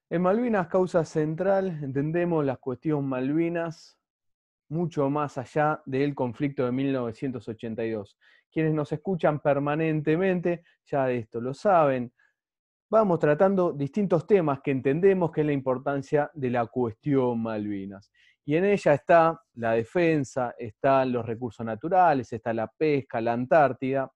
En Malvinas Causa Central entendemos la cuestión Malvinas mucho más allá del conflicto de 1982. Quienes nos escuchan permanentemente ya de esto lo saben. Vamos tratando distintos temas que entendemos que es la importancia de la cuestión Malvinas. Y en ella está la defensa, están los recursos naturales, está la pesca, la Antártida.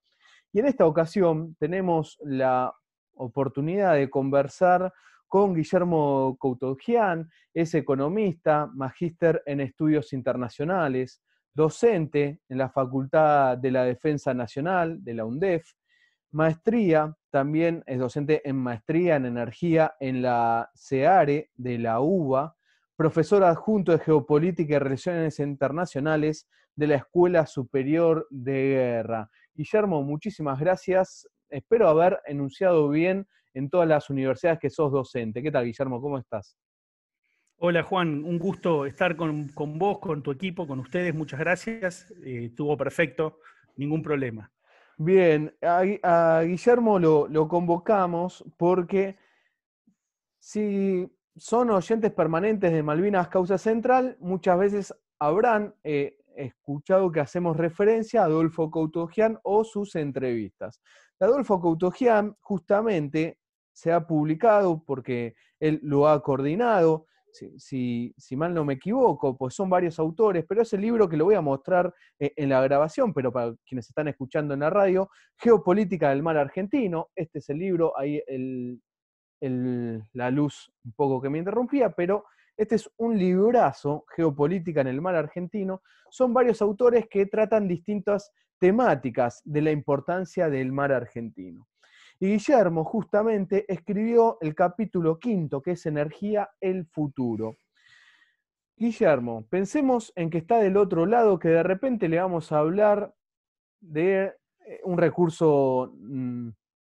Y en esta ocasión tenemos la oportunidad de conversar con Guillermo Coutogian, es economista, magíster en estudios internacionales, docente en la Facultad de la Defensa Nacional de la UNDEF, maestría, también es docente en maestría en energía en la CEARE de la UBA, profesor adjunto de Geopolítica y Relaciones Internacionales de la Escuela Superior de Guerra. Guillermo, muchísimas gracias. Espero haber enunciado bien en todas las universidades que sos docente. ¿Qué tal, Guillermo? ¿Cómo estás? Hola Juan, un gusto estar con vos, con tu equipo, con ustedes, muchas gracias. Estuvo perfecto, ningún problema. Bien, a Guillermo lo convocamos porque si son oyentes permanentes de Malvinas Causa Central, muchas veces habrán escuchado que hacemos referencia a Adolfo Coutogian o sus entrevistas. De Adolfo Coutogian justamente se ha publicado porque él lo ha coordinado, si mal no me equivoco, pues son varios autores, pero es el libro que lo voy a mostrar en la grabación, pero para quienes están escuchando en la radio, Geopolítica del Mar Argentino. Este es el libro, ahí la luz un poco que me interrumpía, pero este es un librazo, Geopolítica en el Mar Argentino. Son varios autores que tratan distintas temáticas de la importancia del mar argentino. Y Guillermo justamente escribió el capítulo quinto, que es Energía, el futuro. Guillermo, pensemos en que está del otro lado, que de repente le vamos a hablar de un recurso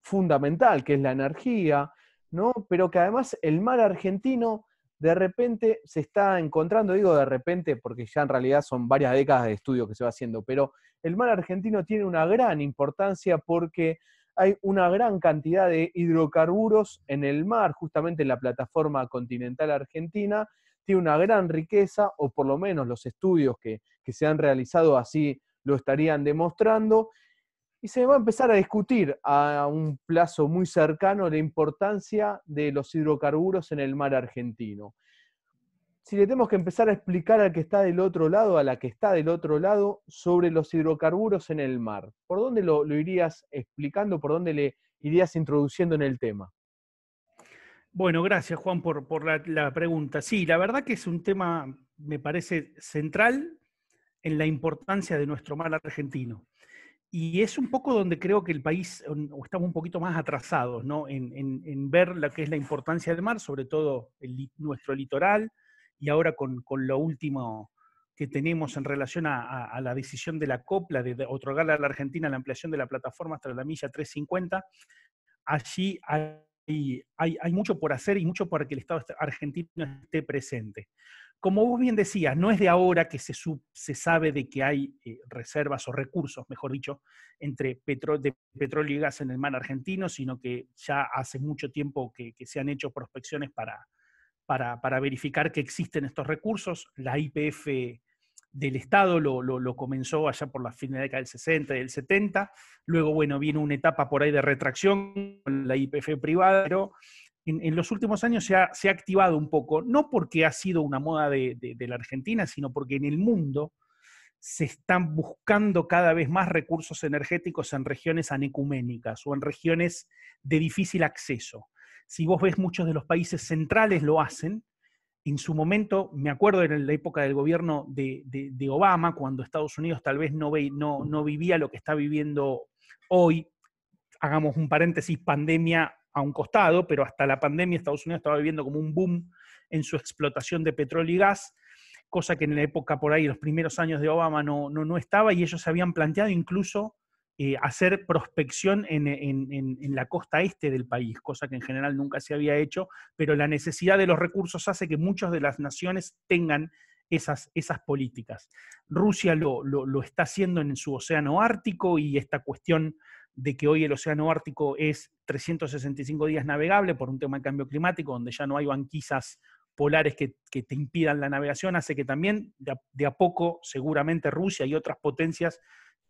fundamental, que es la energía, ¿no? Pero que además el mar argentino de repente se está encontrando, digo de repente porque ya en realidad son varias décadas de estudio que se va haciendo, pero el mar argentino tiene una gran importancia porque hay una gran cantidad de hidrocarburos en el mar, justamente en la plataforma continental argentina, tiene una gran riqueza, o por lo menos los estudios que se han realizado así lo estarían demostrando, y se va a empezar a discutir a un plazo muy cercano la importancia de los hidrocarburos en el mar argentino. Si le tenemos que empezar a explicar al que está del otro lado, a la que está del otro lado, sobre los hidrocarburos en el mar, ¿por dónde lo irías explicando? ¿Por dónde le irías introduciendo en el tema? Bueno, gracias Juan por la pregunta. Sí, la verdad que es un tema, me parece, central en la importancia de nuestro mar argentino. Y es un poco donde creo que el país, o estamos un poquito más atrasados, ¿no? En ver lo que es la importancia del mar, sobre todo nuestro litoral, y ahora con lo último que tenemos en relación a la decisión de la COP, de otorgarle a la Argentina la ampliación de la plataforma hasta la milla 350, allí hay mucho por hacer y mucho para que el Estado argentino esté presente. Como vos bien decías, no es de ahora que se sabe de que hay reservas o recursos, mejor dicho, de petróleo y gas en el mar argentino, sino que ya hace mucho tiempo que se han hecho prospecciones para verificar que existen estos recursos. La YPF del Estado lo comenzó allá por la fin de la década del 60 y del 70. Luego, bueno, viene una etapa por ahí de retracción con la YPF privada, pero en los últimos años se ha activado un poco, no porque ha sido una moda de la Argentina, sino porque en el mundo se están buscando cada vez más recursos energéticos en regiones anecuménicas o en regiones de difícil acceso. Si vos ves, muchos de los países centrales lo hacen. En su momento, me acuerdo en la época del gobierno de Obama, cuando Estados Unidos tal vez no vivía lo que está viviendo hoy. Hagamos un paréntesis, pandemia a un costado, pero hasta la pandemia Estados Unidos estaba viviendo como un boom en su explotación de petróleo y gas, cosa que en la época por ahí, los primeros años de Obama no estaba, y ellos se habían planteado incluso hacer prospección en la costa este del país, cosa que en general nunca se había hecho, pero la necesidad de los recursos hace que muchas de las naciones tengan esas políticas. Rusia lo está haciendo en su océano Ártico, y esta cuestión de que hoy el océano Ártico es 365 días navegable por un tema de cambio climático, donde ya no hay banquisas polares que te impidan la navegación, hace que también de a poco seguramente Rusia y otras potencias,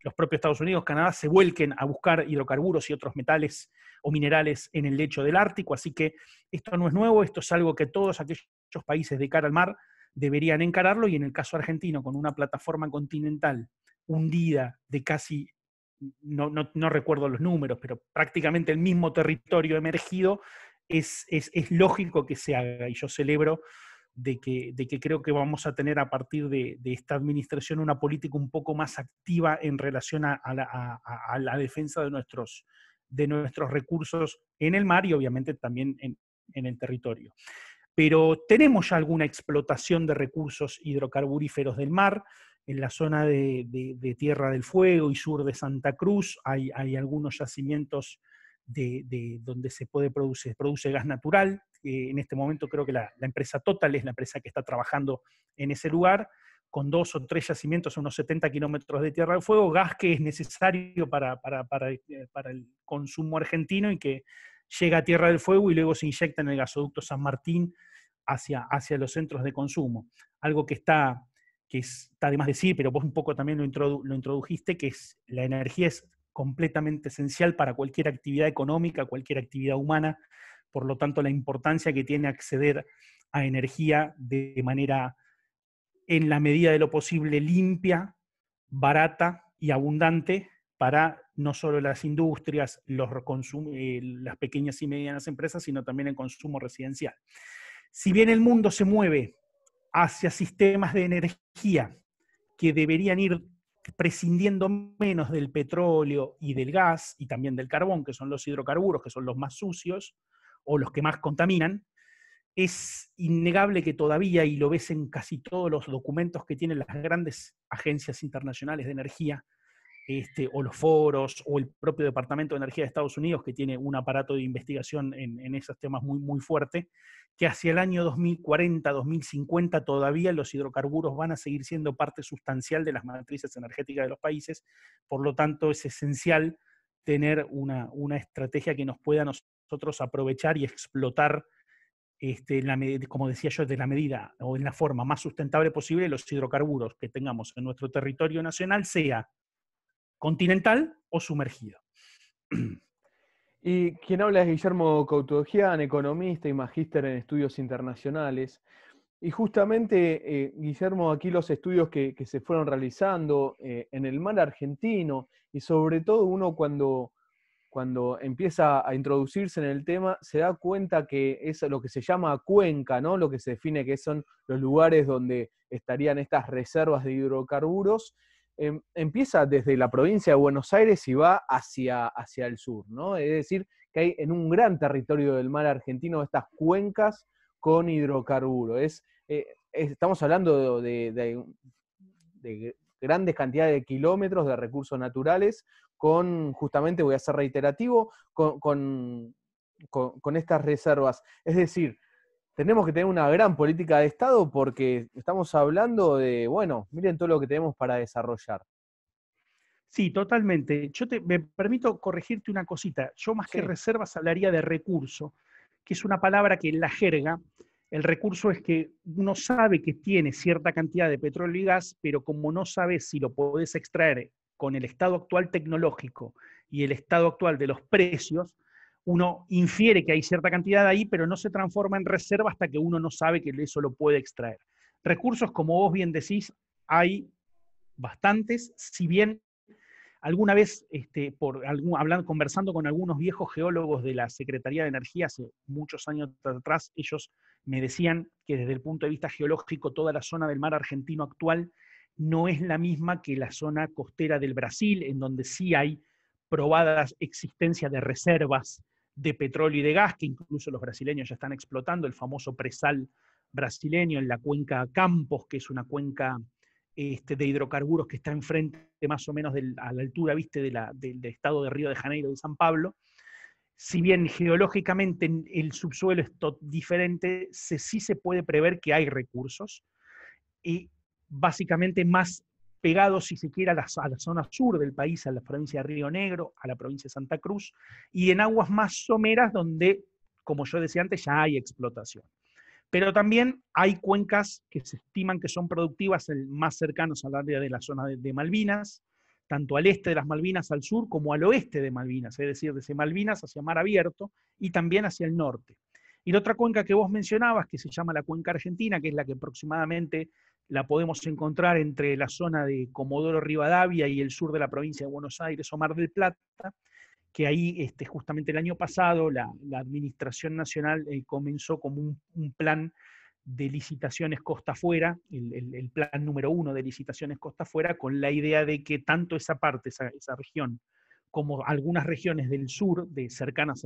los propios Estados Unidos, Canadá, se vuelquen a buscar hidrocarburos y otros metales o minerales en el lecho del Ártico, así que esto no es nuevo, esto es algo que todos aquellos países de cara al mar deberían encararlo, y en el caso argentino, con una plataforma continental hundida de casi, no recuerdo los números, pero prácticamente el mismo territorio emergido, es lógico que se haga, y yo celebro de que creo que vamos a tener a partir de esta administración una política un poco más activa en relación a la defensa de nuestros recursos en el mar y obviamente también en el territorio. Pero tenemos ya alguna explotación de recursos hidrocarburíferos del mar. En la zona de Tierra del Fuego y sur de Santa Cruz hay algunos yacimientos donde se produce gas natural. En este momento creo que la empresa Total es la empresa que está trabajando en ese lugar, con 2 o 3 yacimientos a unos 70 kilómetros de Tierra del Fuego, gas que es necesario para el consumo argentino y que llega a Tierra del Fuego y luego se inyecta en el gasoducto San Martín hacia los centros de consumo. Algo que está de más decir, pero vos un poco también lo introdujiste, que es la energía es completamente esencial para cualquier actividad económica, cualquier actividad humana, por lo tanto la importancia que tiene acceder a energía de manera, en la medida de lo posible, limpia, barata y abundante para no solo las industrias, las pequeñas y medianas empresas, sino también el consumo residencial. Si bien el mundo se mueve hacia sistemas de energía que deberían ir prescindiendo menos del petróleo y del gas, y también del carbón, que son los hidrocarburos, que son los más sucios, o los que más contaminan, es innegable que todavía, y lo ves en casi todos los documentos que tienen las grandes agencias internacionales de energía, o los foros, o el propio Departamento de Energía de Estados Unidos, que tiene un aparato de investigación en esos temas muy, muy fuerte, que hacia el año 2040, 2050, todavía los hidrocarburos van a seguir siendo parte sustancial de las matrices energéticas de los países. Por lo tanto, es esencial tener una estrategia que nos pueda nosotros aprovechar y explotar, como decía yo, de la medida o en la forma más sustentable posible, los hidrocarburos que tengamos en nuestro territorio nacional, sea continental o sumergido. Y quien habla es Guillermo Coutogian, economista y magíster en estudios internacionales. Y justamente, Guillermo, aquí los estudios que se fueron realizando en el mar argentino, y sobre todo uno cuando empieza a introducirse en el tema, se da cuenta que es lo que se llama cuenca, ¿no? Lo que se define que son los lugares donde estarían estas reservas de hidrocarburos. Empieza desde la provincia de Buenos Aires y va hacia el sur, ¿no? Es decir, que hay en un gran territorio del mar argentino estas cuencas con hidrocarburos. Estamos hablando de grandes cantidades de kilómetros de recursos naturales justamente, voy a ser reiterativo, con estas reservas. Es decir, tenemos que tener una gran política de Estado porque estamos hablando de, bueno, miren todo lo que tenemos para desarrollar. Sí, totalmente. Me permito corregirte una cosita. Yo más que reservas hablaría de recurso, que es una palabra que en la jerga, el recurso es que uno sabe que tiene cierta cantidad de petróleo y gas, pero como no sabes si lo podés extraer con el estado actual tecnológico y el estado actual de los precios, uno infiere que hay cierta cantidad ahí, pero no se transforma en reserva hasta que uno no sabe que eso lo puede extraer. Recursos, como vos bien decís, hay bastantes, si bien alguna vez, conversando con algunos viejos geólogos de la Secretaría de Energía hace muchos años atrás, ellos me decían que desde el punto de vista geológico toda la zona del mar argentino actual no es la misma que la zona costera del Brasil, en donde sí hay probadas existencia de reservas de petróleo y de gas, que incluso los brasileños ya están explotando, el famoso presal brasileño en la cuenca Campos, que es una cuenca de hidrocarburos que está enfrente más o menos a la altura, ¿viste?, del estado de Río de Janeiro, de San Pablo. Si bien geológicamente el subsuelo es diferente, sí se puede prever que hay recursos, y básicamente más pegados, si se quiere, a la zona sur del país, a la provincia de Río Negro, a la provincia de Santa Cruz, y en aguas más someras donde, como yo decía antes, ya hay explotación. Pero también hay cuencas que se estiman que son productivas más cercanos al área de la zona de Malvinas, tanto al este de las Malvinas al sur como al oeste de Malvinas, es decir, desde Malvinas hacia Mar Abierto y también hacia el norte. Y la otra cuenca que vos mencionabas, que se llama la cuenca argentina, que es la que aproximadamente la podemos encontrar entre la zona de Comodoro Rivadavia y el sur de la provincia de Buenos Aires o Mar del Plata, que ahí justamente el año pasado la Administración Nacional comenzó como un plan de licitaciones costa afuera, el plan número 1 de licitaciones costa afuera, con la idea de que tanto esa parte, esa región, como algunas regiones del sur, cercanas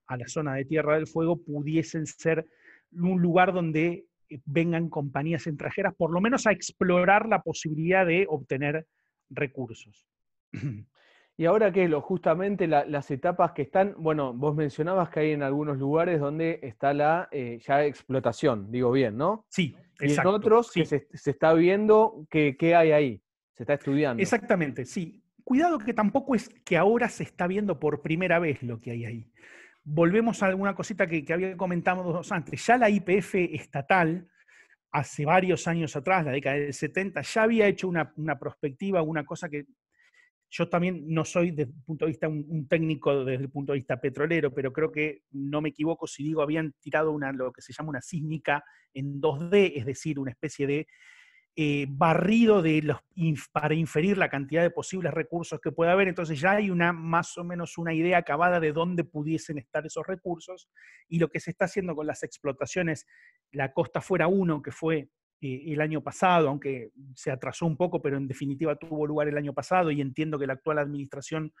a la zona de Tierra del Fuego, pudiesen ser un lugar donde vengan compañías extranjeras, por lo menos a explorar la posibilidad de obtener recursos. Y ahora que justamente las etapas que están, bueno, vos mencionabas que hay en algunos lugares donde está la ya explotación, digo bien, ¿no? Sí, Y en exacto. otros Sí. que se está viendo qué hay ahí, se está estudiando. Exactamente, sí. Cuidado que tampoco es que ahora se está viendo por primera vez lo que hay ahí. Volvemos a alguna cosita que había comentado antes. Ya la YPF estatal, hace varios años atrás, la década del 70, ya había hecho una perspectiva, una cosa que yo también no soy desde el punto de vista un técnico desde el punto de vista petrolero, pero creo que no me equivoco si digo habían tirado lo que se llama una sísmica en 2D, es decir, una especie de barrido para inferir la cantidad de posibles recursos que puede haber. Entonces ya hay más o menos una idea acabada de dónde pudiesen estar esos recursos, y lo que se está haciendo con las explotaciones, la Costa Fuera 1, que fue el año pasado, aunque se atrasó un poco, pero en definitiva tuvo lugar el año pasado, y entiendo que la actual administración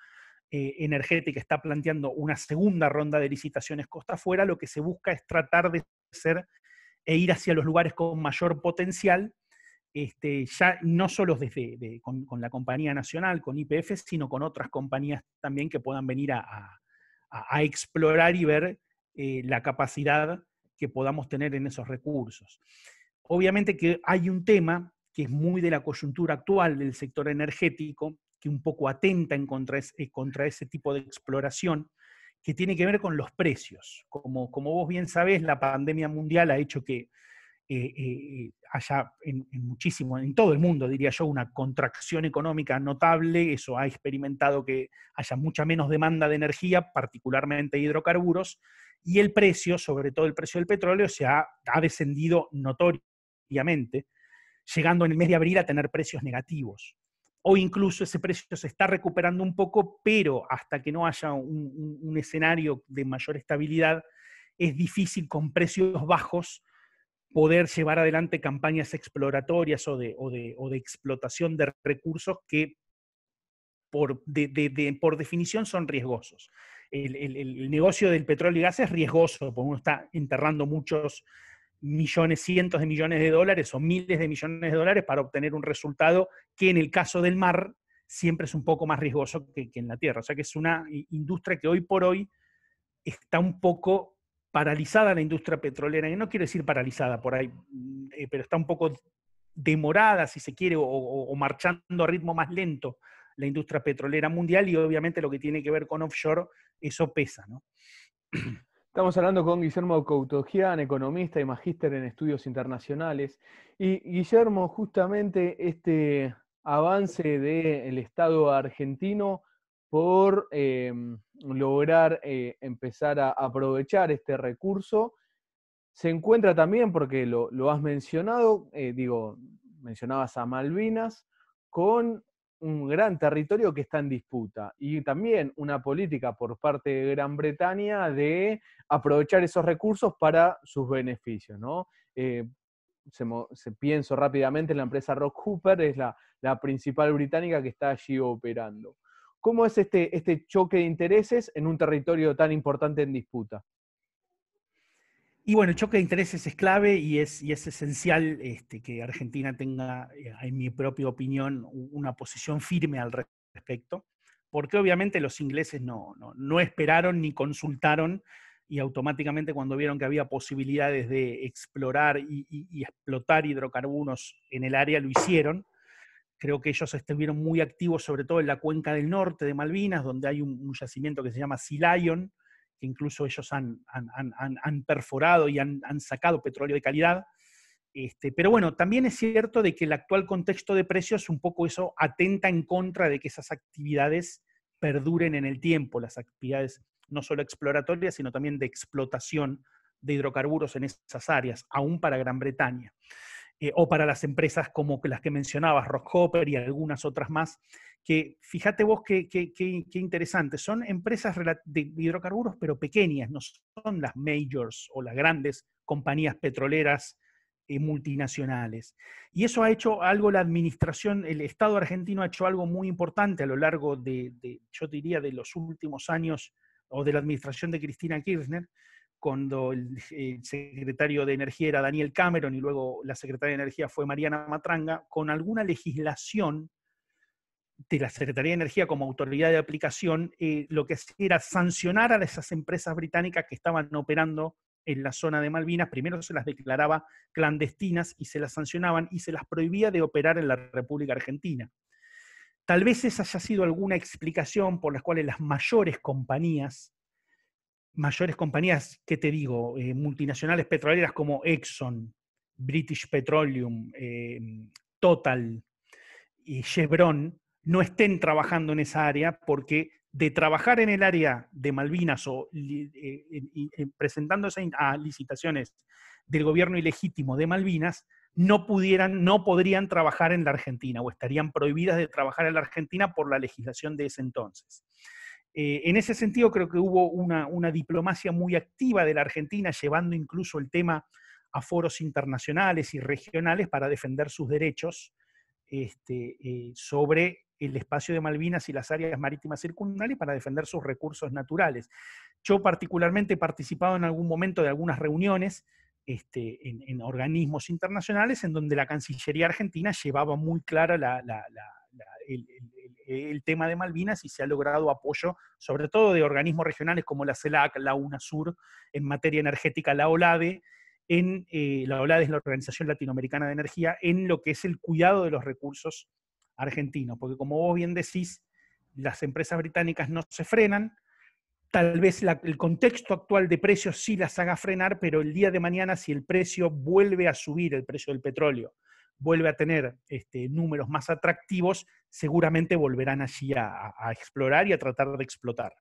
energética está planteando una segunda ronda de licitaciones costa afuera. Lo que se busca es tratar de hacer ir hacia los lugares con mayor potencial, ya no solo con la compañía nacional, con YPF, sino con otras compañías también que puedan venir a explorar y ver la capacidad que podamos tener en esos recursos. Obviamente que hay un tema que es muy de la coyuntura actual del sector energético, que un poco atenta contra ese tipo de exploración, que tiene que ver con los precios. Como vos bien sabés, la pandemia mundial ha hecho que haya en todo el mundo, diría yo, una contracción económica notable. Eso ha experimentado que haya mucha menos demanda de energía, particularmente hidrocarburos, y el precio, sobre todo el precio del petróleo, ha descendido notoriamente, llegando en el mes de abril a tener precios negativos. O incluso ese precio se está recuperando un poco, pero hasta que no haya un escenario de mayor estabilidad, es difícil con precios bajos poder llevar adelante campañas exploratorias o de explotación de recursos que por definición son riesgosos. El negocio del petróleo y gas es riesgoso, porque uno está enterrando muchos millones, cientos de millones de dólares o miles de millones de dólares para obtener un resultado que en el caso del mar siempre es un poco más riesgoso que en la tierra. O sea que es una industria que hoy por hoy está un poco paralizada, la industria petrolera, y no quiero decir paralizada por ahí, pero está un poco demorada, si se quiere, o marchando a ritmo más lento la industria petrolera mundial, y obviamente lo que tiene que ver con offshore, eso pesa, ¿no? Estamos hablando con Guillermo Coutogian, economista y magíster en estudios internacionales. Y Guillermo, justamente este avance del Estado argentino por lograr empezar a aprovechar este recurso, se encuentra también, porque lo has mencionado, mencionabas a Malvinas, con un gran territorio que está en disputa, y también una política por parte de Gran Bretaña de aprovechar esos recursos para sus beneficios, ¿no? Pienso rápidamente en la empresa Rock Hooper, es la principal británica que está allí operando. ¿Cómo es este choque de intereses en un territorio tan importante en disputa? Y bueno, el choque de intereses es clave, y es esencial que Argentina tenga, en mi propia opinión, una posición firme al respecto, porque obviamente los ingleses no esperaron ni consultaron, y automáticamente cuando vieron que había posibilidades de explorar y explotar hidrocarburos en el área, lo hicieron. Creo que ellos estuvieron muy activos, sobre todo en la cuenca del norte de Malvinas, donde hay un yacimiento que se llama Sea Lion, que incluso ellos han perforado y han sacado petróleo de calidad. Pero bueno, también es cierto de que el actual contexto de precios, un poco eso atenta en contra de que esas actividades perduren en el tiempo, las actividades no solo exploratorias, sino también de explotación de hidrocarburos en esas áreas, aún para Gran Bretaña. O para las empresas como las que mencionabas, Rockhopper y algunas otras más, que fíjate vos qué interesante, son empresas de hidrocarburos pero pequeñas, no son las majors o las grandes compañías petroleras multinacionales. Y eso ha hecho algo la administración, el Estado argentino ha hecho algo muy importante a lo largo yo diría, de los últimos años, o de la administración de Cristina Kirchner, cuando el secretario de Energía era Daniel Cameron y luego la secretaria de Energía fue Mariana Matranga, con alguna legislación de la Secretaría de Energía como autoridad de aplicación, lo que hacía era sancionar a esas empresas británicas que estaban operando en la zona de Malvinas. Primero se las declaraba clandestinas y se las sancionaban y se las prohibía de operar en la República Argentina. Tal vez esa haya sido alguna explicación por las cuales las mayores compañías, ¿qué te digo? Multinacionales petroleras como Exxon, British Petroleum, Total y Chevron, no estén trabajando en esa área, porque de trabajar en el área de Malvinas o presentándose a licitaciones del gobierno ilegítimo de Malvinas, no podrían trabajar en la Argentina, o estarían prohibidas de trabajar en la Argentina por la legislación de ese entonces. En ese sentido, creo que hubo una diplomacia muy activa de la Argentina, llevando incluso el tema a foros internacionales y regionales para defender sus derechos sobre el espacio de Malvinas y las áreas marítimas circundales, para defender sus recursos naturales. Yo particularmente he participado en algún momento de algunas reuniones en organismos internacionales en donde la Cancillería argentina llevaba muy clara el tema de Malvinas, y se ha logrado apoyo, sobre todo de organismos regionales como la CELAC, la UNASUR, en materia energética, la OLADE, la OLADE es la Organización Latinoamericana de Energía, en lo que es el cuidado de los recursos argentinos, porque como vos bien decís, las empresas británicas no se frenan. Tal vez el contexto actual de precios sí las haga frenar, pero el día de mañana, si el precio vuelve a subir, el precio del petróleo vuelve a tener números más atractivos, seguramente volverán allí a explorar y a tratar de explotar.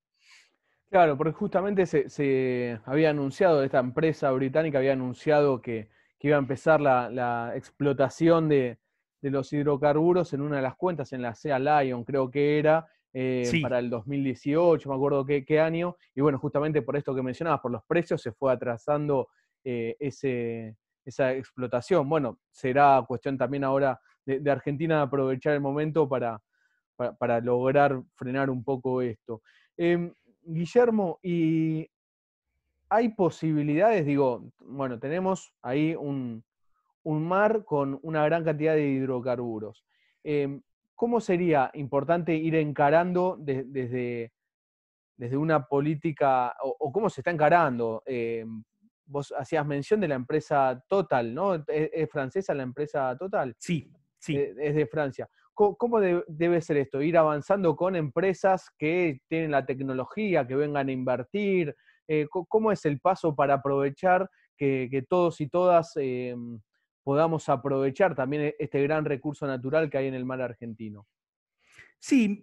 Claro, porque justamente se había anunciado, esta empresa británica había anunciado que iba a empezar la explotación de los hidrocarburos en una de las cuentas, en la Sea Lion, creo que era, Sí. para el 2018, me acuerdo qué año, y bueno, justamente por esto que mencionabas, por los precios, se fue atrasando esa explotación. Bueno, será cuestión también ahora de Argentina aprovechar el momento para lograr frenar un poco esto. Guillermo, ¿y hay posibilidades? Digo, bueno, tenemos ahí un mar con una gran cantidad de hidrocarburos. ¿Cómo sería importante ir encarando desde una política, o cómo se está encarando? Vos hacías mención de la empresa Total, ¿no? ¿Es francesa la empresa Total? Sí, sí. Es de Francia. ¿Cómo debe ser esto? Ir avanzando con empresas que tienen la tecnología, que vengan a invertir. ¿Cómo es el paso para aprovechar que todos y todas podamos aprovechar también este gran recurso natural que hay en el mar argentino? Sí,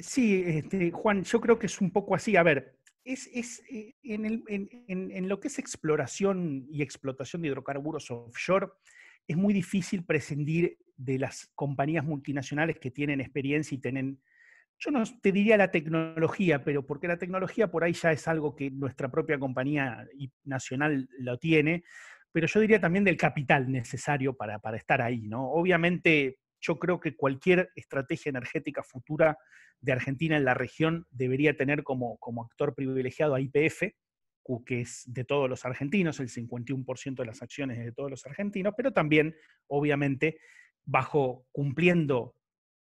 sí, Juan, yo creo que es un poco así. A ver, en lo que es exploración y explotación de hidrocarburos offshore, es muy difícil prescindir de las compañías multinacionales que tienen experiencia y tienen, yo no te diría la tecnología, pero porque la tecnología por ahí ya es algo que nuestra propia compañía nacional lo tiene, pero yo diría también del capital necesario para estar ahí, ¿no? Obviamente, yo creo que cualquier estrategia energética futura de Argentina en la región debería tener como actor privilegiado a YPF, que es de todos los argentinos, el 51% de las acciones es de todos los argentinos, pero también, obviamente, cumpliendo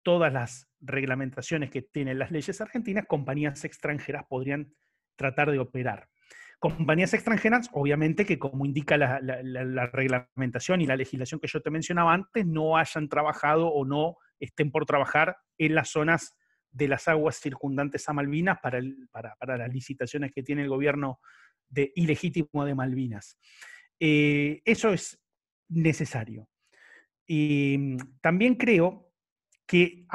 todas las reglamentaciones que tienen las leyes argentinas, compañías extranjeras podrían tratar de operar. Compañías extranjeras, obviamente, que como indica la reglamentación y la legislación que yo te mencionaba antes, no hayan trabajado o no estén por trabajar en las zonas de las aguas circundantes a Malvinas para las licitaciones que tiene el gobierno ilegítimo de Malvinas. Eso es necesario. También creo que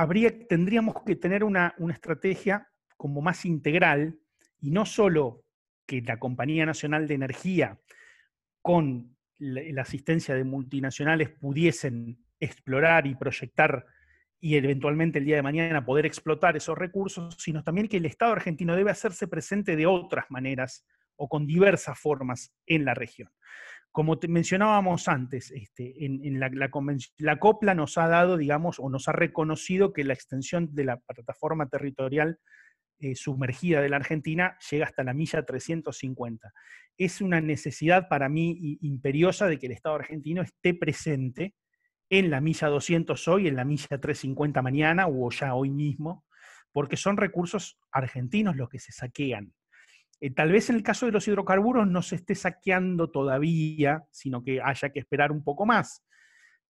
tendríamos que tener una estrategia como más integral, y no solo que la Compañía Nacional de Energía con la asistencia de multinacionales pudiesen explorar y proyectar y eventualmente el día de mañana poder explotar esos recursos, sino también que el Estado argentino debe hacerse presente de otras maneras o con diversas formas en la región. Como mencionábamos antes, la COPLA nos ha dado, digamos, o nos ha reconocido que la extensión de la plataforma territorial sumergida de la Argentina llega hasta la milla 350. Es una necesidad para mí imperiosa de que el Estado argentino esté presente en la milla 200 hoy, en la milla 350 mañana o ya hoy mismo, porque son recursos argentinos los que se saquean. Tal vez en el caso de los hidrocarburos no se esté saqueando todavía, sino que haya que esperar un poco más.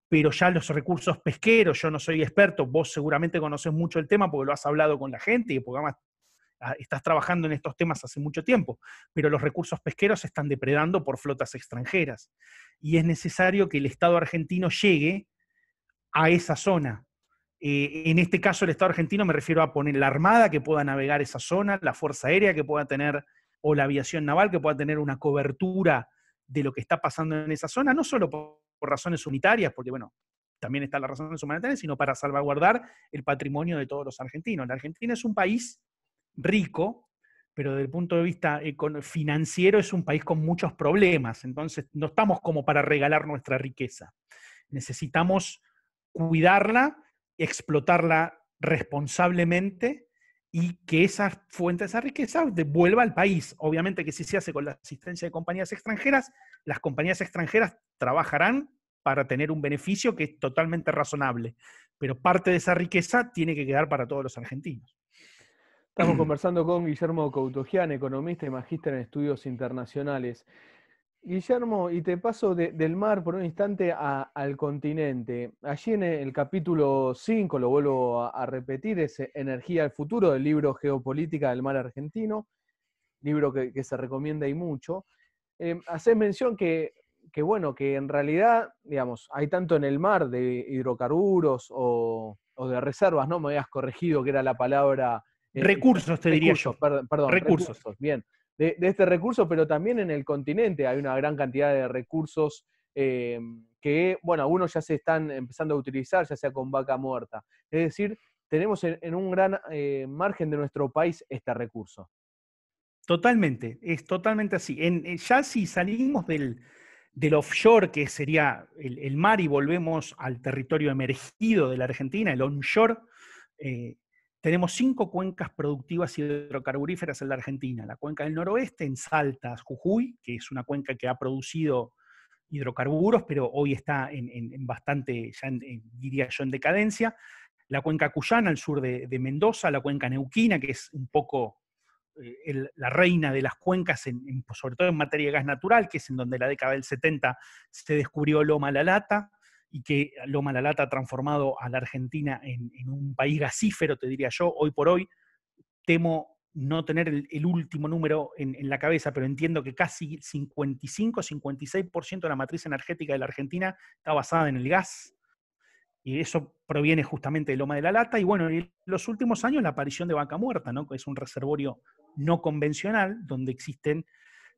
Pero ya los recursos pesqueros, yo no soy experto, vos seguramente conocés mucho el tema porque lo has hablado con la gente y porque además estás trabajando en estos temas hace mucho tiempo, pero los recursos pesqueros se están depredando por flotas extranjeras. Y es necesario que el Estado argentino llegue a esa zona. En este caso, el Estado argentino me refiero a poner la Armada que pueda navegar esa zona, la Fuerza Aérea que pueda tener, o la aviación naval que pueda tener una cobertura de lo que está pasando en esa zona, no solo por razones unitarias, porque bueno, también están las razones humanitarias, sino para salvaguardar el patrimonio de todos los argentinos. La Argentina es un país rico, pero desde el punto de vista financiero es un país con muchos problemas, entonces no estamos como para regalar nuestra riqueza. Necesitamos cuidarla, explotarla responsablemente y que esa fuente, esa riqueza, devuelva al país. Obviamente que si se hace con la asistencia de compañías extranjeras, las compañías extranjeras trabajarán para tener un beneficio que es totalmente razonable, pero parte de esa riqueza tiene que quedar para todos los argentinos. Estamos conversando con Guillermo Coutogian, economista y magíster en estudios internacionales. Guillermo, y te paso del mar por un instante al continente. Allí en el capítulo 5, lo vuelvo a repetir, es Energía al futuro del libro Geopolítica del mar argentino, libro que se recomienda y mucho. Hacés mención bueno, que en realidad, digamos, hay tanto en el mar de hidrocarburos o de reservas, ¿no? Me habías corregido que era la palabra. Recursos, te diría yo. Perdón, recursos, bien. De este recurso, pero también en el continente hay una gran cantidad de recursos que, bueno, algunos ya se están empezando a utilizar, ya sea con vaca muerta. Es decir, tenemos en un gran margen de nuestro país este recurso. Totalmente, es totalmente así. Ya si salimos del offshore, que sería el mar, y volvemos al territorio emergido de la Argentina, el onshore, tenemos 5 cuencas productivas hidrocarburíferas en la Argentina. La cuenca del noroeste, en Salta, Jujuy, que es una cuenca que ha producido hidrocarburos, pero hoy está en bastante, ya diría yo, en decadencia. La cuenca cuyana, al sur de Mendoza, la cuenca neuquina, que es un poco la reina de las cuencas, sobre todo en materia de gas natural, que es en donde en la década del 70 se descubrió Loma La Lata, y que Loma La Lata ha transformado a la Argentina en un país gasífero, te diría yo. Hoy por hoy temo no tener el último número en la cabeza, pero entiendo que casi 55-56% de la matriz energética de la Argentina está basada en el gas, y eso proviene justamente de Loma de la Lata. Y bueno, en los últimos años la aparición de Vaca Muerta, ¿no? Que es un reservorio no convencional, donde existen,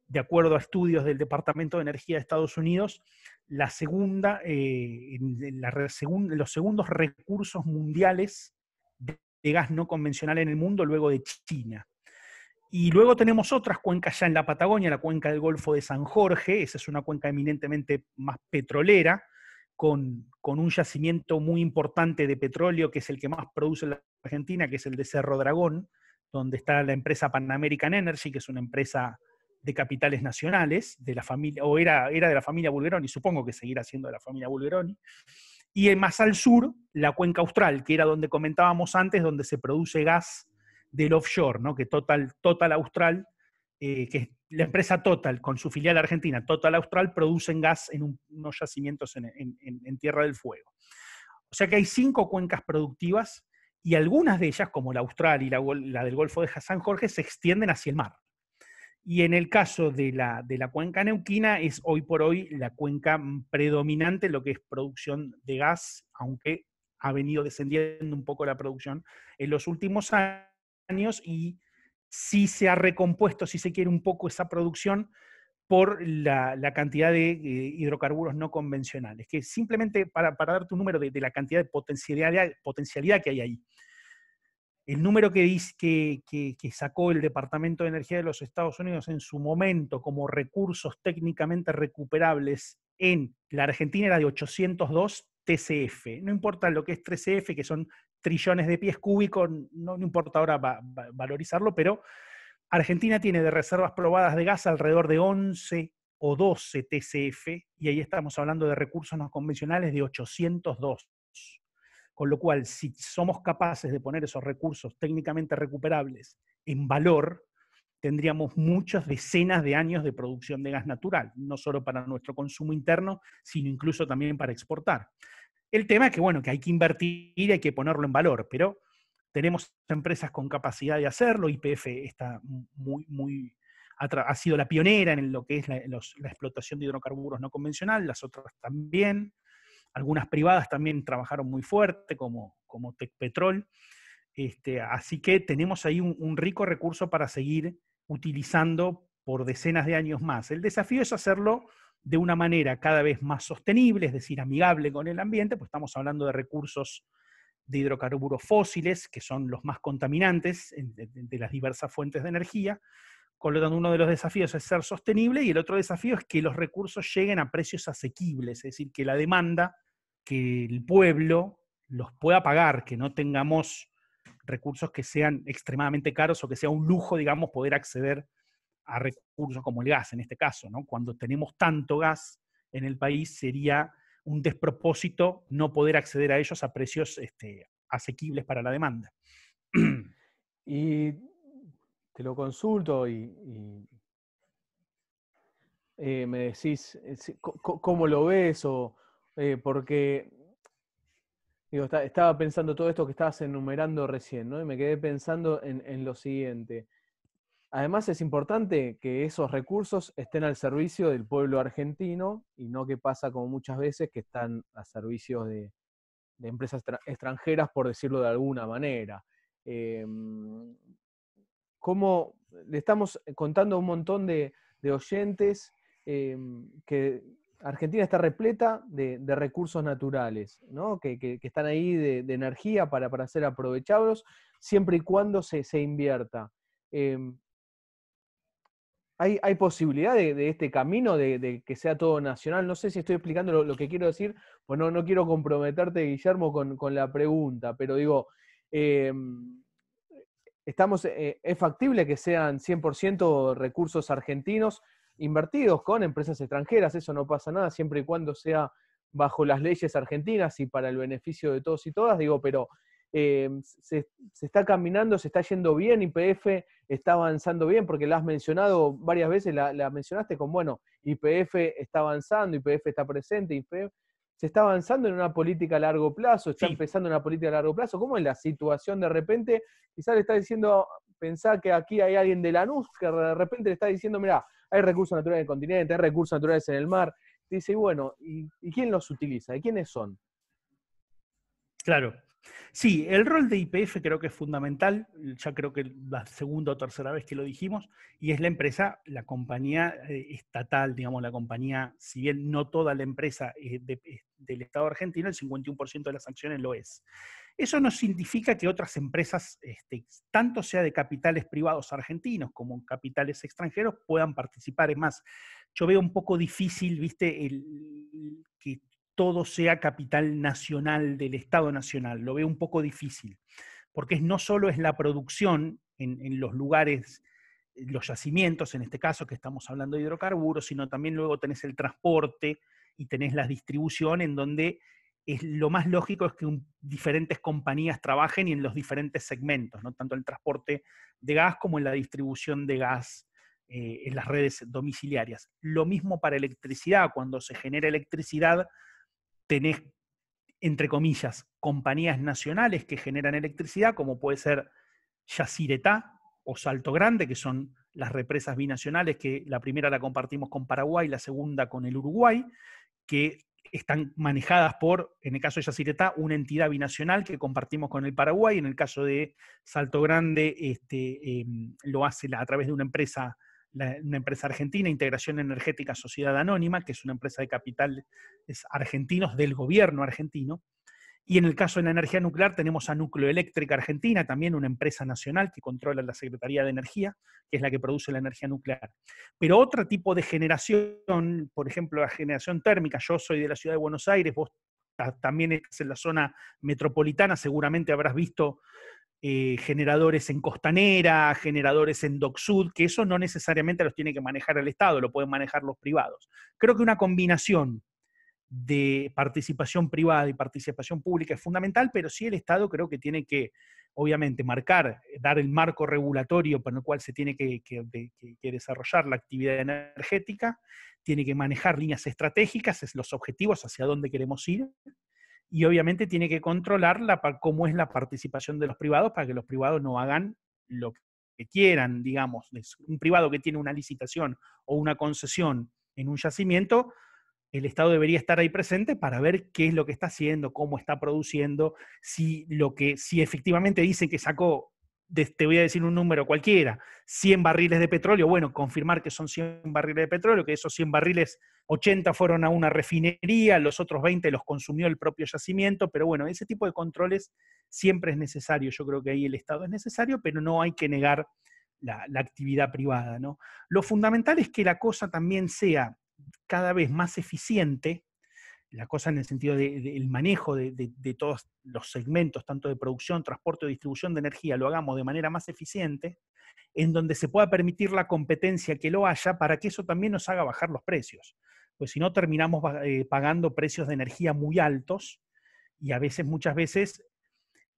de acuerdo a estudios del Departamento de Energía de Estados Unidos, los segundos recursos mundiales de gas no convencional en el mundo, luego de China. Y luego tenemos otras cuencas ya en la Patagonia, la cuenca del Golfo de San Jorge. Esa es una cuenca eminentemente más petrolera, con un yacimiento muy importante de petróleo, que es el que más produce la Argentina, que es el de Cerro Dragón, donde está la empresa Pan American Energy, que es una empresa de capitales nacionales, de la familia, o era de la familia Bulgeroni, supongo que seguirá siendo de la familia Bulgeroni. Y más al sur, la cuenca austral, que era donde comentábamos antes, donde se produce gas del offshore, ¿no? Que Total Austral, que es la empresa Total, con su filial argentina, Total Austral, producen gas en unos yacimientos en Tierra del Fuego. O sea que hay 5 cuencas productivas y algunas de ellas, como la austral y la del Golfo de San Jorge, se extienden hacia el mar. Y en el caso de la cuenca neuquina, es hoy por hoy la cuenca predominante en lo que es producción de gas, aunque ha venido descendiendo un poco la producción en los últimos años y sí se ha recompuesto, si se quiere, un poco esa producción por la cantidad de hidrocarburos no convencionales, que simplemente para darte un número de la cantidad de potencialidad que hay ahí. El número que sacó el Departamento de Energía de los Estados Unidos en su momento como recursos técnicamente recuperables en la Argentina era de 802 TCF. No importa lo que es TCF, que son trillones de pies cúbicos, no importa ahora valorizarlo, pero Argentina tiene de reservas probadas de gas alrededor de 11 o 12 TCF, y ahí estamos hablando de recursos no convencionales de 802. Con lo cual, si somos capaces de poner esos recursos técnicamente recuperables en valor, tendríamos muchas decenas de años de producción de gas natural, no solo para nuestro consumo interno, sino incluso también para exportar. El tema es que, bueno, que hay que invertir y hay que ponerlo en valor, pero tenemos empresas con capacidad de hacerlo. YPF está ha sido la pionera en lo que es la explotación de hidrocarburos no convencional, las otras también. Algunas privadas también trabajaron muy fuerte, como Tecpetrol. Así que tenemos ahí un rico recurso para seguir utilizando por decenas de años más. El desafío es hacerlo de una manera cada vez más sostenible, es decir, amigable con el ambiente, pues estamos hablando de recursos de hidrocarburos fósiles, que son los más contaminantes de las diversas fuentes de energía. Con lo tanto, uno de los desafíos es ser sostenible y el otro desafío es que los recursos lleguen a precios asequibles, es decir, que la demanda, que el pueblo los pueda pagar, que no tengamos recursos que sean extremadamente caros o que sea un lujo, digamos, poder acceder a recursos como el gas en este caso, ¿no? Cuando tenemos tanto gas en el país sería un despropósito no poder acceder a ellos a precios asequibles para la demanda. Y te lo consulto me decís cómo lo ves, porque digo, estaba pensando todo esto que estabas enumerando recién, ¿no? Y me quedé pensando en lo siguiente. Además, es importante que esos recursos estén al servicio del pueblo argentino y no que pasa como muchas veces que están a servicio de empresas extranjeras, por decirlo de alguna manera. ¿Cómo le estamos contando a un montón de oyentes que Argentina está repleta de recursos naturales, ¿no? que están ahí de energía para ser aprovechados, siempre y cuando se invierta? ¿Hay posibilidad de este camino, de que sea todo nacional? No sé si estoy explicando lo que quiero decir, pues no quiero comprometerte, Guillermo, con la pregunta, pero digo, eh, ¿es factible que sean 100% recursos argentinos invertidos con empresas extranjeras? Eso no pasa nada, siempre y cuando sea bajo las leyes argentinas y para el beneficio de todos y todas, digo, pero se está caminando, se está yendo bien, YPF está avanzando bien, porque la has mencionado varias veces, la mencionaste con, bueno, YPF está avanzando, YPF está presente, YPF se está avanzando en una política a largo plazo, está empezando una política a largo plazo. ¿Cómo es la situación de repente? Quizás le está diciendo, pensá que aquí hay alguien de Lanús que de repente le está diciendo, mirá, hay recursos naturales en el continente, hay recursos naturales en el mar. Dice, bueno, ¿y quién los utiliza? ¿Y quiénes son? Claro. Sí, el rol de YPF creo que es fundamental, ya creo que la segunda o tercera vez que lo dijimos, y es la empresa, la compañía estatal, digamos, la compañía, si bien no toda la empresa del Estado argentino, el 51% de las acciones lo es. Eso no significa que otras empresas, tanto sea de capitales privados argentinos como capitales extranjeros, puedan participar. Es más, yo veo un poco difícil, viste, que todo sea capital nacional del Estado nacional. Lo veo un poco difícil, porque no solo es la producción en los lugares, los yacimientos, en este caso que estamos hablando de hidrocarburos, sino también luego tenés el transporte y tenés la distribución, en donde lo más lógico es que diferentes compañías trabajen y en los diferentes segmentos, ¿no? Tanto en el transporte de gas como en la distribución de gas en las redes domiciliarias. Lo mismo para electricidad, cuando se genera electricidad, tenés entre comillas, compañías nacionales que generan electricidad, como puede ser Yacyretá o Salto Grande, que son las represas binacionales, que la primera la compartimos con Paraguay, la segunda con el Uruguay, que están manejadas por, en el caso de Yacyretá, una entidad binacional que compartimos con el Paraguay. En el caso de Salto Grande, lo hace a través de una empresa argentina, Integración Energética Sociedad Anónima, que es una empresa de capitales argentinos del gobierno argentino. Y en el caso de la energía nuclear tenemos a Nucleoeléctrica Argentina, también una empresa nacional que controla la Secretaría de Energía, que es la que produce la energía nuclear. Pero otro tipo de generación, por ejemplo, la generación térmica, yo soy de la ciudad de Buenos Aires, vos también estás en la zona metropolitana, seguramente habrás visto generadores en Costanera, generadores en Dock Sud, que eso no necesariamente los tiene que manejar el Estado, lo pueden manejar los privados. Creo que una combinación de participación privada y participación pública es fundamental, pero sí el Estado creo que tiene que, obviamente, dar el marco regulatorio por el cual se tiene que desarrollar la actividad energética, tiene que manejar líneas estratégicas, los objetivos hacia dónde queremos ir, y obviamente tiene que controlar cómo es la participación de los privados para que los privados no hagan lo que quieran, digamos. Un privado que tiene una licitación o una concesión en un yacimiento, el Estado debería estar ahí presente para ver qué es lo que está haciendo, cómo está produciendo, si efectivamente dice que sacó, te voy a decir un número cualquiera, 100 barriles de petróleo, bueno, confirmar que son 100 barriles de petróleo, que esos 100 barriles, 80 fueron a una refinería, los otros 20 los consumió el propio yacimiento, pero bueno, ese tipo de controles siempre es necesario. Yo creo que ahí el Estado es necesario, pero no hay que negar la actividad privada, ¿no? Lo fundamental es que la cosa también sea cada vez más eficiente, la cosa en el sentido del manejo de todos los segmentos, tanto de producción, transporte o distribución de energía, lo hagamos de manera más eficiente, en donde se pueda permitir la competencia que lo haya, para que eso también nos haga bajar los precios. Pues si no, terminamos pagando precios de energía muy altos, y muchas veces,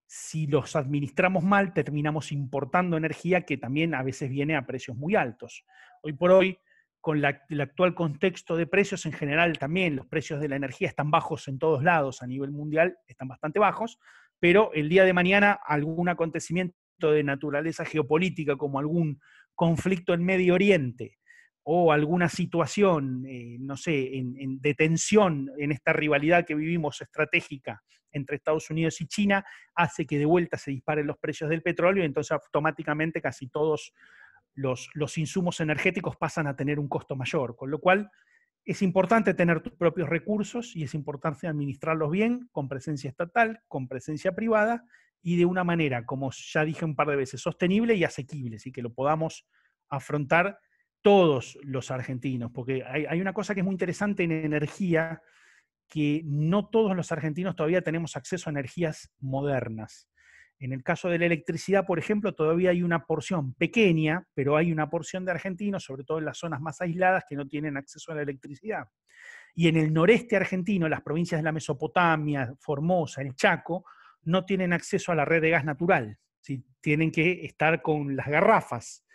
si los administramos mal, terminamos importando energía que también a veces viene a precios muy altos. Hoy por hoy, con el actual contexto de precios en general, también los precios de la energía están bajos en todos lados, a nivel mundial están bastante bajos, pero el día de mañana algún acontecimiento de naturaleza geopolítica, como algún conflicto en Medio Oriente o alguna situación, no sé, de tensión en esta rivalidad que vivimos estratégica entre Estados Unidos y China, hace que de vuelta se disparen los precios del petróleo, y entonces automáticamente casi todos los insumos energéticos pasan a tener un costo mayor, con lo cual es importante tener tus propios recursos y es importante administrarlos bien, con presencia estatal, con presencia privada, y de una manera, como ya dije un par de veces, sostenible y asequible, así que lo podamos afrontar todos los argentinos, porque hay una cosa que es muy interesante en energía, que no todos los argentinos todavía tenemos acceso a energías modernas. En el caso de la electricidad, por ejemplo, todavía hay una porción pequeña, pero hay una porción de argentinos, sobre todo en las zonas más aisladas, que no tienen acceso a la electricidad. Y en el noreste argentino, las provincias de la Mesopotamia, Formosa, el Chaco, no tienen acceso a la red de gas natural. ¿Sí? Tienen que estar con las garrafas,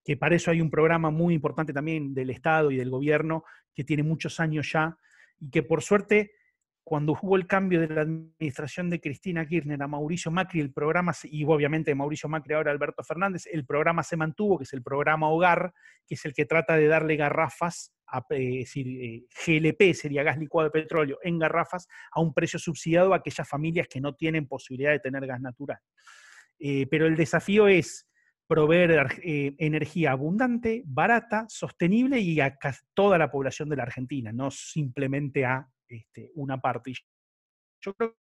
que para eso hay un programa muy importante también del Estado y del gobierno, que tiene muchos años ya, y que por suerte, cuando hubo el cambio de la administración de Cristina Kirchner a Mauricio Macri, el programa, y obviamente de Mauricio Macri ahora Alberto Fernández, el programa se mantuvo, que es el programa Hogar, que es el que trata de darle garrafas, es decir, GLP, sería gas licuado de petróleo, en garrafas, a un precio subsidiado a aquellas familias que no tienen posibilidad de tener gas natural. Pero el desafío es proveer energía abundante, barata, sostenible y a toda la población de la Argentina, no simplemente a una parte. Yo creo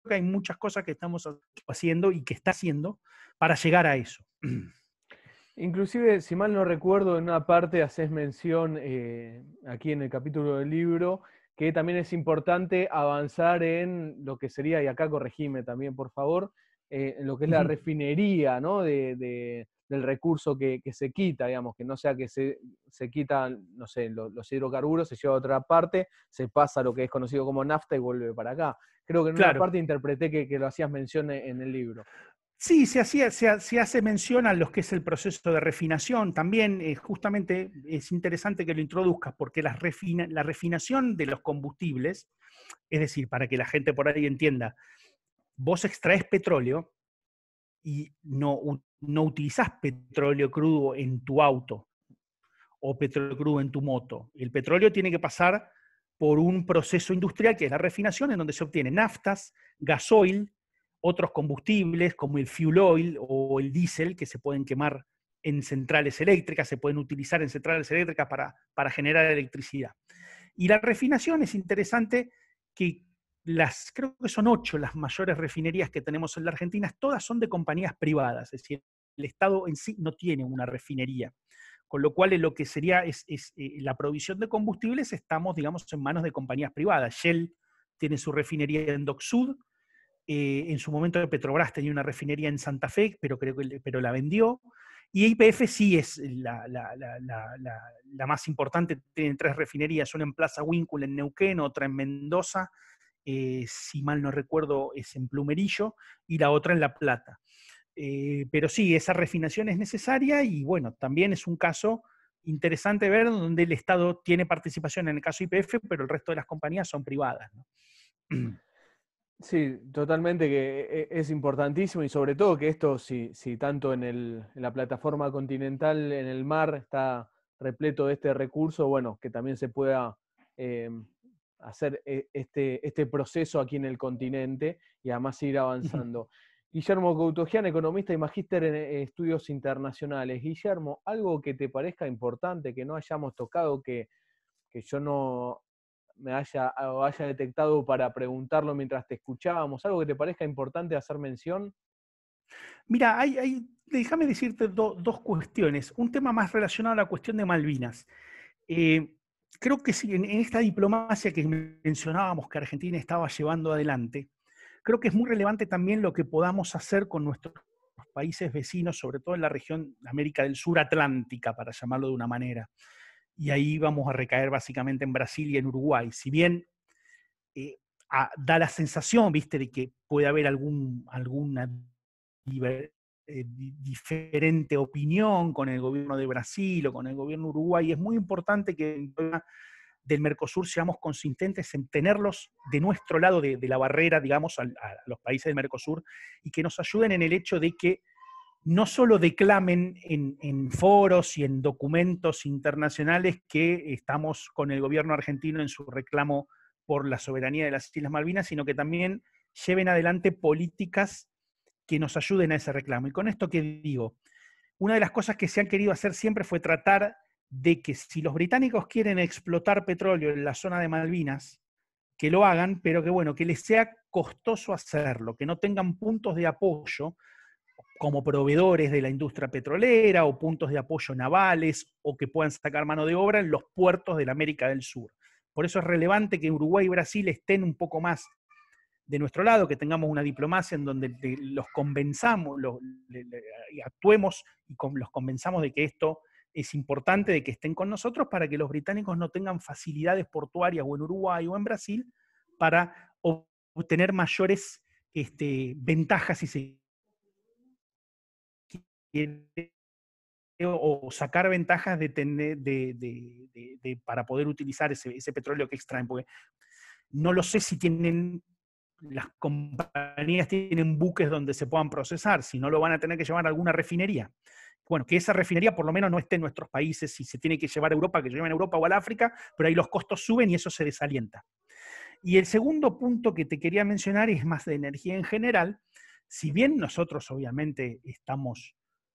que hay muchas cosas que estamos haciendo y que está haciendo para llegar a eso. Inclusive, si mal no recuerdo, en una parte haces mención aquí en el capítulo del libro, que también es importante avanzar en lo que sería, y acá corregime también, por favor, en lo que es la refinería, ¿no? Del recurso que se quita, digamos, que no sea que se quitan, no sé, los hidrocarburos, se lleva a otra parte, se pasa a lo que es conocido como nafta y vuelve para acá. Creo que en una Claro. parte interpreté que lo hacías mención en el libro. Sí, se hace mención a lo que es el proceso de refinación. También, justamente, es interesante que lo introduzcas, porque la refinación de los combustibles, es decir, para que la gente por ahí entienda, vos extraes petróleo y no utilizás petróleo crudo en tu auto o petróleo crudo en tu moto. El petróleo tiene que pasar por un proceso industrial que es la refinación, en donde se obtienen naftas, gasoil, otros combustibles como el fuel oil o el diésel, que se pueden quemar en centrales eléctricas, se pueden utilizar en centrales eléctricas para generar electricidad. Y la refinación es interesante que creo que son 8 las mayores refinerías que tenemos en la Argentina, todas son de compañías privadas, es decir, el Estado en sí no tiene una refinería. Con lo cual, en lo que sería la provisión de combustibles, estamos, digamos, en manos de compañías privadas. Shell tiene su refinería en Dock Sud, en su momento Petrobras tenía una refinería en Santa Fe, pero la vendió. Y YPF sí es la más importante, tienen 3 refinerías, una en Plaza Huíncul en Neuquén, otra en Mendoza, si mal no recuerdo es en Plumerillo, y la otra en La Plata. Pero sí, esa refinación es necesaria y bueno, también es un caso interesante ver donde el Estado tiene participación en el caso YPF, pero el resto de las compañías son privadas, ¿no? Sí, totalmente que es importantísimo y sobre todo que esto, si tanto en la plataforma continental, en el mar, está repleto de este recurso, bueno, que también se pueda eh, hacer este proceso aquí en el continente y además ir avanzando. Guillermo Coutogian, economista y magíster en estudios internacionales. Guillermo, algo que te parezca importante, que no hayamos tocado, que yo no me haya detectado para preguntarlo mientras te escuchábamos, algo que te parezca importante hacer mención. Mira, déjame decirte dos cuestiones. Un tema más relacionado a la cuestión de Malvinas. Eh, Creo que sí, en esta diplomacia que mencionábamos que Argentina estaba llevando adelante, creo que es muy relevante también lo que podamos hacer con nuestros países vecinos, sobre todo en la región de América del Sur Atlántica, para llamarlo de una manera. Y ahí vamos a recaer básicamente en Brasil y en Uruguay. Si bien eh, da la sensación, viste, de que puede haber alguna diferente opinión con el gobierno de Brasil o con el gobierno de Uruguay, es muy importante que del Mercosur seamos consistentes en tenerlos de nuestro lado de la barrera, digamos, a los países del Mercosur, y que nos ayuden en el hecho de que no solo declamen en foros y en documentos internacionales que estamos con el gobierno argentino en su reclamo por la soberanía de las Islas Malvinas, sino que también lleven adelante políticas que nos ayuden a ese reclamo. Y con esto que digo, una de las cosas que se han querido hacer siempre fue tratar de que si los británicos quieren explotar petróleo en la zona de Malvinas, que lo hagan, pero que bueno, que les sea costoso hacerlo, que no tengan puntos de apoyo como proveedores de la industria petrolera o puntos de apoyo navales o que puedan sacar mano de obra en los puertos de la América del Sur. Por eso es relevante que Uruguay y Brasil estén un poco más de nuestro lado, que tengamos una diplomacia en donde los convenzamos, actuemos y los convenzamos de que esto es importante, de que estén con nosotros para que los británicos no tengan facilidades portuarias o en Uruguay o en Brasil para obtener mayores ventajas, si se quiere, o sacar ventajas para poder utilizar ese petróleo que extraen, porque no lo sé si las compañías tienen buques donde se puedan procesar, si no lo van a tener que llevar a alguna refinería. Bueno, que esa refinería por lo menos no esté en nuestros países, si se tiene que llevar a Europa, que se lleven a Europa o al África, pero ahí los costos suben y eso se desalienta. Y el segundo punto que te quería mencionar es más de energía en general. Si bien nosotros obviamente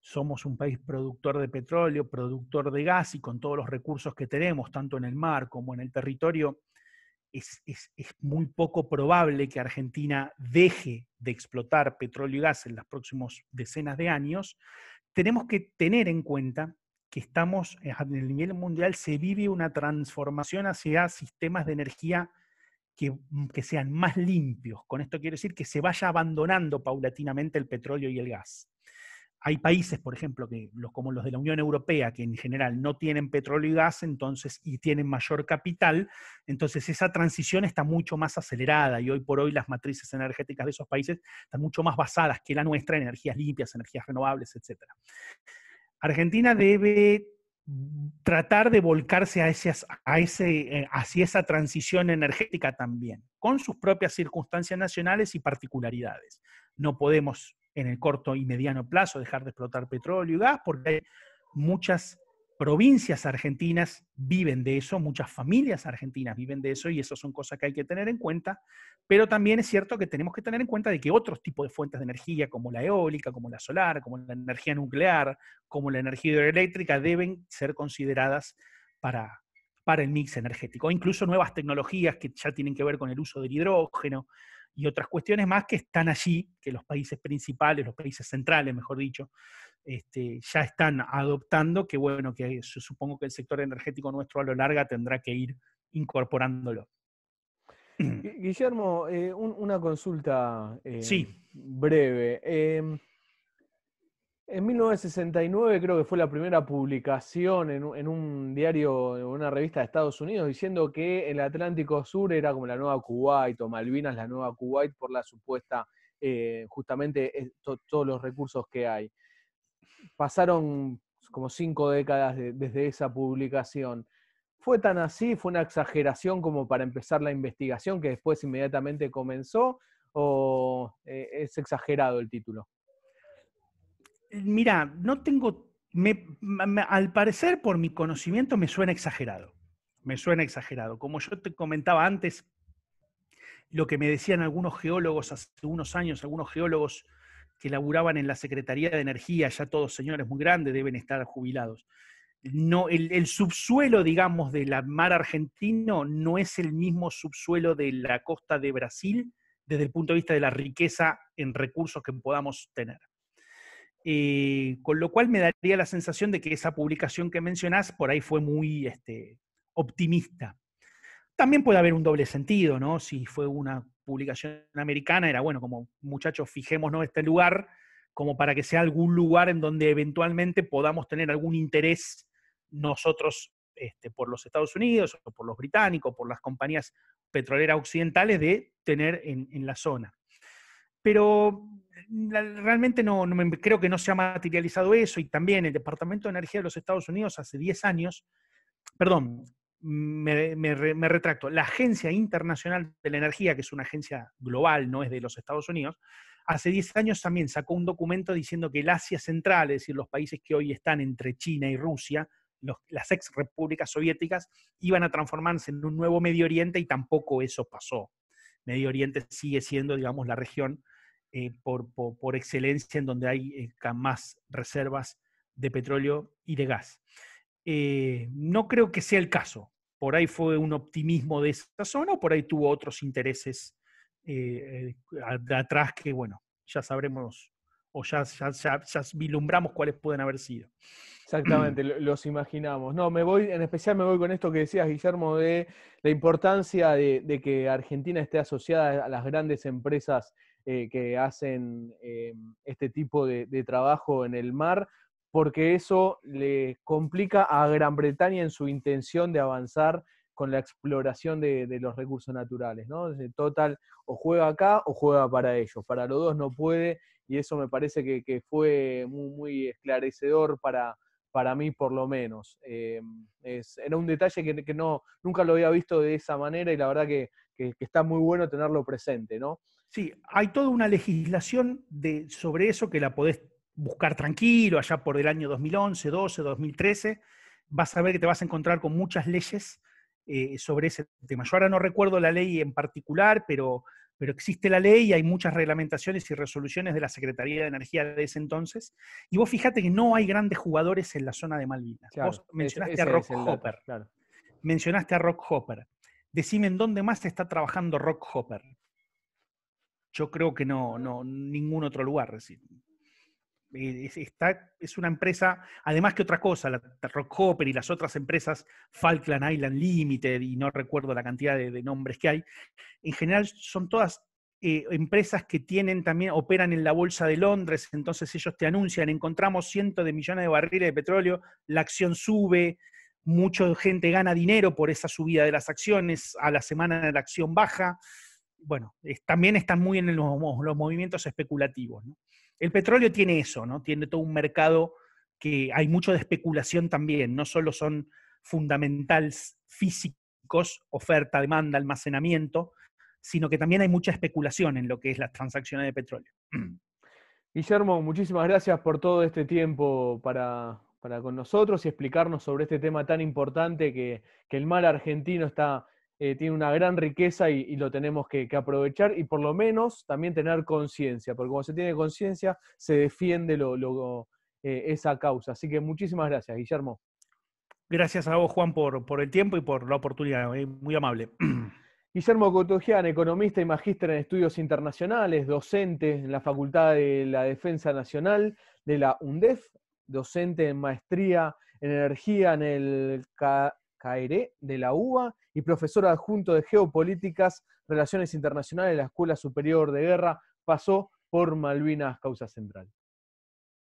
somos un país productor de petróleo, productor de gas y con todos los recursos que tenemos, tanto en el mar como en el territorio, es muy poco probable que Argentina deje de explotar petróleo y gas en las próximas decenas de años. Tenemos que tener en cuenta que estamos, en el nivel mundial, se vive una transformación hacia sistemas de energía que sean más limpios. Con esto quiero decir que se vaya abandonando paulatinamente el petróleo y el gas. Hay países, por ejemplo, como los de la Unión Europea, que en general no tienen petróleo y gas, entonces, y tienen mayor capital, entonces esa transición está mucho más acelerada y hoy por hoy las matrices energéticas de esos países están mucho más basadas que la nuestra en energías limpias, energías renovables, etc. Argentina debe tratar de volcarse hacia esa transición energética también, con sus propias circunstancias nacionales y particularidades. No podemos en el corto y mediano plazo dejar de explotar petróleo y gas porque hay muchas provincias argentinas viven de eso, muchas familias argentinas viven de eso y eso son cosas que hay que tener en cuenta, pero también es cierto que tenemos que tener en cuenta de que otros tipos de fuentes de energía como la eólica, como la solar, como la energía nuclear, como la energía hidroeléctrica deben ser consideradas para el mix energético, o incluso nuevas tecnologías que ya tienen que ver con el uso del hidrógeno y otras cuestiones más que están allí, que los países principales, los países centrales, mejor dicho, ya están adoptando, que bueno, que yo supongo que el sector energético nuestro a lo largo tendrá que ir incorporándolo. Guillermo, una consulta Sí, breve. En 1969 creo que fue la primera publicación en un diario, en una revista de Estados Unidos, diciendo que el Atlántico Sur era como la nueva Kuwait o Malvinas la nueva Kuwait por la supuesta, justamente todos los recursos que hay. Pasaron como 5 décadas desde esa publicación. ¿Fue tan así? ¿Fue una exageración como para empezar la investigación que después inmediatamente comenzó? ¿O es exagerado el título? mira, no tengo, al parecer por mi conocimiento me suena exagerado. Me suena exagerado. Como yo te comentaba antes, lo que me decían algunos geólogos hace unos años, algunos geólogos que laburaban en la Secretaría de Energía, ya todos señores muy grandes, deben estar jubilados. No, el subsuelo, digamos, del mar argentino no es el mismo subsuelo de la costa de Brasil desde el punto de vista de la riqueza en recursos que podamos tener. Con lo cual me daría la sensación de que esa publicación que mencionás por ahí fue muy optimista. También puede haber un doble sentido, ¿no? Si fue una publicación americana, era bueno, como muchachos, fijémonos este lugar, como para que sea algún lugar en donde eventualmente podamos tener algún interés nosotros por los Estados Unidos, o por los británicos, por las compañías petroleras occidentales de tener en la zona. Pero realmente creo que no se ha materializado eso y también el Departamento de Energía de los Estados Unidos hace 10 años, perdón, me retracto, la Agencia Internacional de la Energía, que es una agencia global, no es de los Estados Unidos, hace 10 años también sacó un documento diciendo que el Asia Central, es decir, los países que hoy están entre China y Rusia, las ex repúblicas soviéticas, iban a transformarse en un nuevo Medio Oriente y tampoco eso pasó. Medio Oriente sigue siendo, digamos, la región por excelencia en donde hay más reservas de petróleo y de gas. No creo que sea el caso. Por ahí fue un optimismo de esa zona, o por ahí tuvo otros intereses de atrás que, bueno, ya sabremos o ya vislumbramos cuáles pueden haber sido. Exactamente, los imaginamos. No, en especial me voy con esto que decías, Guillermo, de la importancia de que Argentina esté asociada a las grandes empresas que hacen este tipo de trabajo en el mar, porque eso le complica a Gran Bretaña en su intención de avanzar con la exploración de los recursos naturales, ¿no? Total, o juega acá o juega para ellos. Para los dos no puede, y eso me parece que fue muy, muy esclarecedor para mí por lo menos. Era un detalle que nunca lo había visto de esa manera y la verdad que está muy bueno tenerlo presente, ¿no? Sí, hay toda una legislación sobre eso que la podés buscar tranquilo, allá por el año 2011, 12, 2013. Vas a ver que te vas a encontrar con muchas leyes sobre ese tema. Yo ahora no recuerdo la ley en particular, pero existe la ley y hay muchas reglamentaciones y resoluciones de la Secretaría de Energía de ese entonces. Y vos fíjate que no hay grandes jugadores en la zona de Malvinas. Claro, Vos mencionaste ese a Rock es el dato, Hopper. claro. Mencionaste a Rock Hopper. Decime en dónde más está trabajando Rock Hopper. Yo creo que no ningún otro lugar. Es una empresa, además que otra cosa, la Rockhopper y las otras empresas, Falkland Island Limited, y no recuerdo la cantidad de nombres que hay, en general son todas empresas que también operan en la bolsa de Londres, entonces ellos te anuncian, encontramos cientos de millones de barriles de petróleo, la acción sube, mucha gente gana dinero por esa subida de las acciones, a la semana la acción baja. Bueno, también están muy en los movimientos especulativos, ¿no? El petróleo tiene eso, ¿no? Tiene todo un mercado que hay mucho de especulación también, no solo son fundamentales físicos, oferta, demanda, almacenamiento, sino que también hay mucha especulación en lo que es las transacciones de petróleo. Guillermo, muchísimas gracias por todo este tiempo para con nosotros y explicarnos sobre este tema tan importante que el mar argentino tiene una gran riqueza y lo tenemos que aprovechar y por lo menos también tener conciencia, porque cuando se tiene conciencia se defiende esa causa. Así que muchísimas gracias, Guillermo. Gracias a vos, Juan, por el tiempo y por la oportunidad. Muy amable. Guillermo Cotogian, economista y magíster en estudios internacionales, docente en la Facultad de la Defensa Nacional de la UNDEF, docente en maestría en energía en el CAERE de la UBA y profesor adjunto de Geopolíticas, Relaciones Internacionales de la Escuela Superior de Guerra, pasó por Malvinas Causa Central.